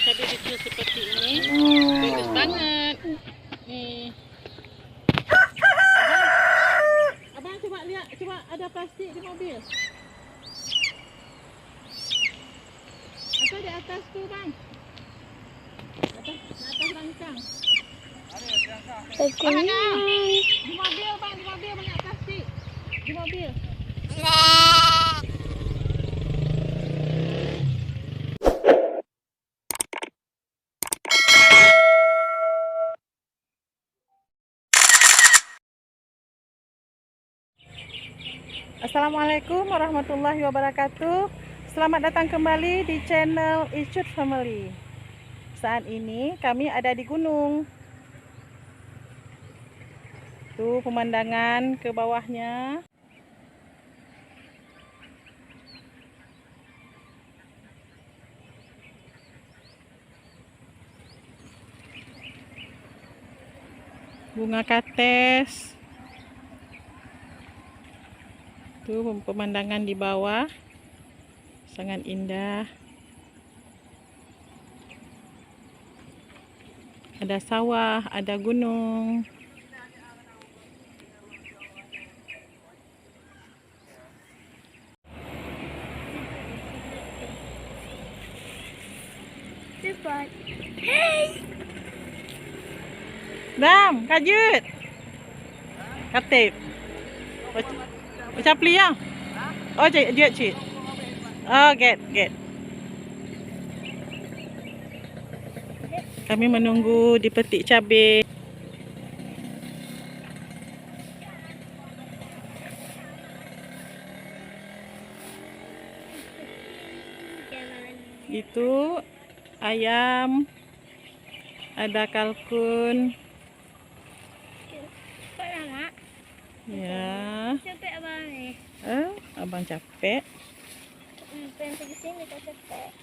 cabai kecil seperti ini. Bagus banget. Nih. Abang coba lihat, coba ada plastik di mobil. Apa di atas tu bang? Atas rangkang. Ada. Di mobil bang, di mobil banyak plastik. Di mobil. Assalamualaikum warahmatullahi wabarakatuh. Selamat datang kembali di channel Icut Family. Saat ini kami ada di gunung. Tuh pemandangan ke bawahnya. Bunga kates. Tuh pemandangan di bawah sangat indah. Ada sawah, ada gunung. Cepat. Hey. Dam, kajut. Katip. Macam pli ya? Oh, dia cik. Oh, get. Kami menunggu dipetik cabai. Itu ayam, ada kalkun. Ya. Capek abang nih. Abang capek. Pengen pergi sini tak capek.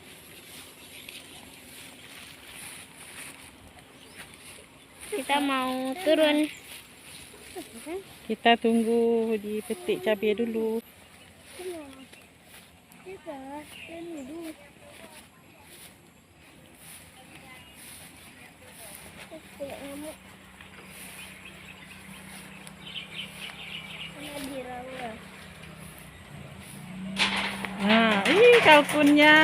Kita mau turun. Kita tunggu dipetik cabai dulu. Kita ini dulu. Kayak ngamuk. Sama dirawa. Nah, ih kalkunnya.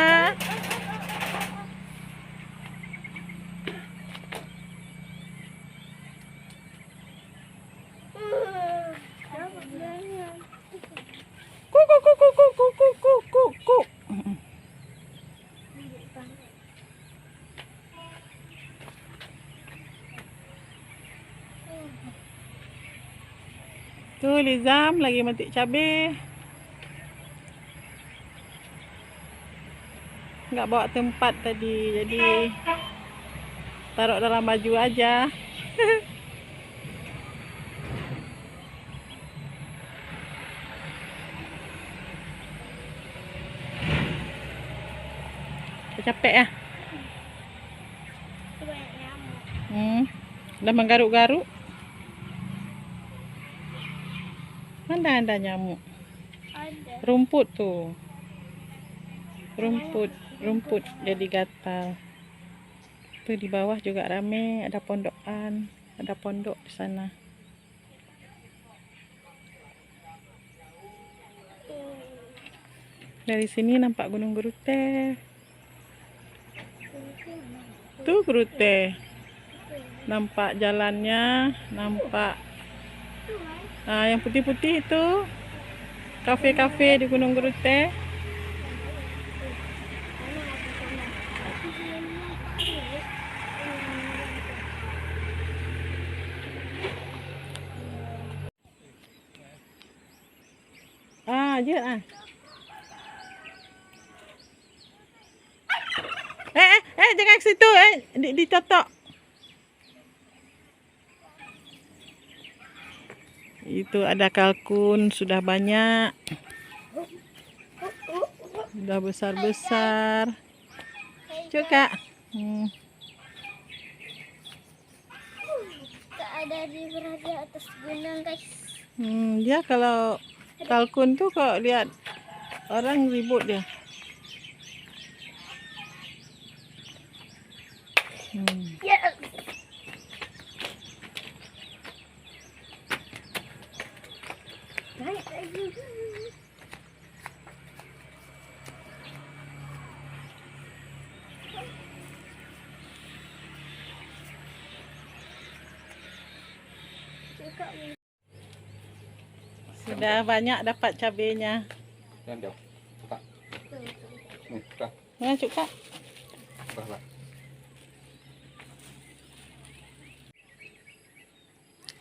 Kuk. Tuh Lizam lagi metik cabai. Nggak bawa tempat tadi, jadi taruh dalam baju aja. Capek ya? Banyak nyamuk. Udah menggaruk-garuk. Mana ada nyamuk? Ada. Rumput tuh. Rumput jadi gatal. Tuh di bawah juga rame, ada pondokan, ada pondok di sana. Dari sini nampak Gunung Gerute. Tuh Gerute. Nampak jalannya, nampak yang putih-putih itu kafe-kafe di Gunung Gerute. Aja. Jangan ke situ, ditotok. Itu ada kalkun, sudah banyak. Sudah besar-besar. Cuk, Kak. Tak ada berada atas gunung, guys. Dia kalau kalkun tuh kok lihat orang ribut dia. Yes. Naik lagi. Sudah banyak dapat cabenya. Yang jauh. Buka. Nih, buka. Mana cuka? Buka.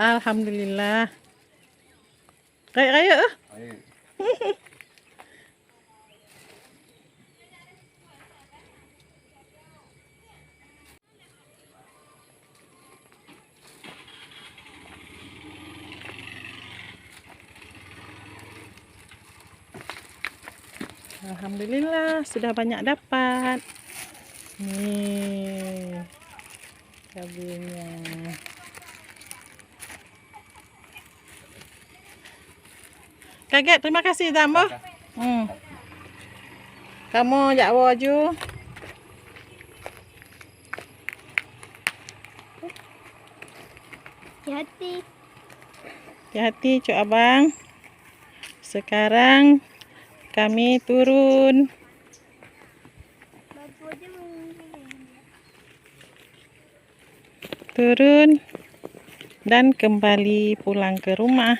Alhamdulillah. Raya-raya ah. Ayo. Alhamdulillah sudah banyak dapat. Nih cabenya. Kaget, terima kasih Zambo. Kamu jakwo ju. Hati-hati. Hati-hati cuk abang. Sekarang kami turun. Baju aja Turun dan kembali pulang ke rumah.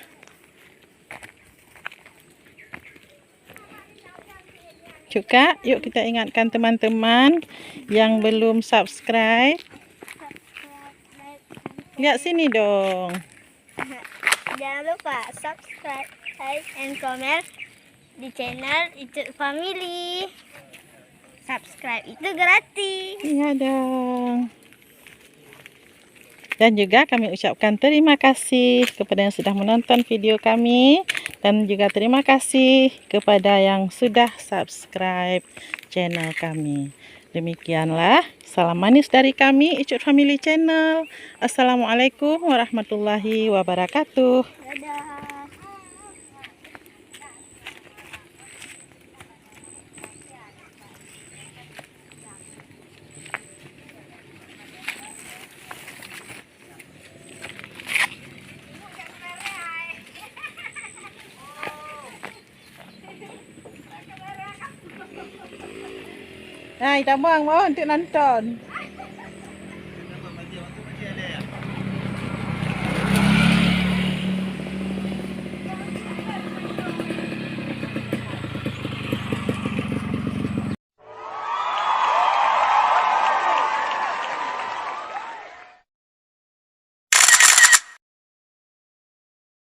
Cuka, yuk kita ingatkan teman-teman yang belum subscribe. Lihat sini dong. Jangan lupa subscribe, like, and comment di channel Icut Family. Subscribe itu gratis. Iya dong. Dan juga kami ucapkan terima kasih kepada yang sudah menonton video kami. Dan juga terima kasih kepada yang sudah subscribe channel kami. Demikianlah salam manis dari kami, Icut Family Channel. Assalamualaikum warahmatullahi wabarakatuh. Dadah. Hai, tabang mau untuk nonton.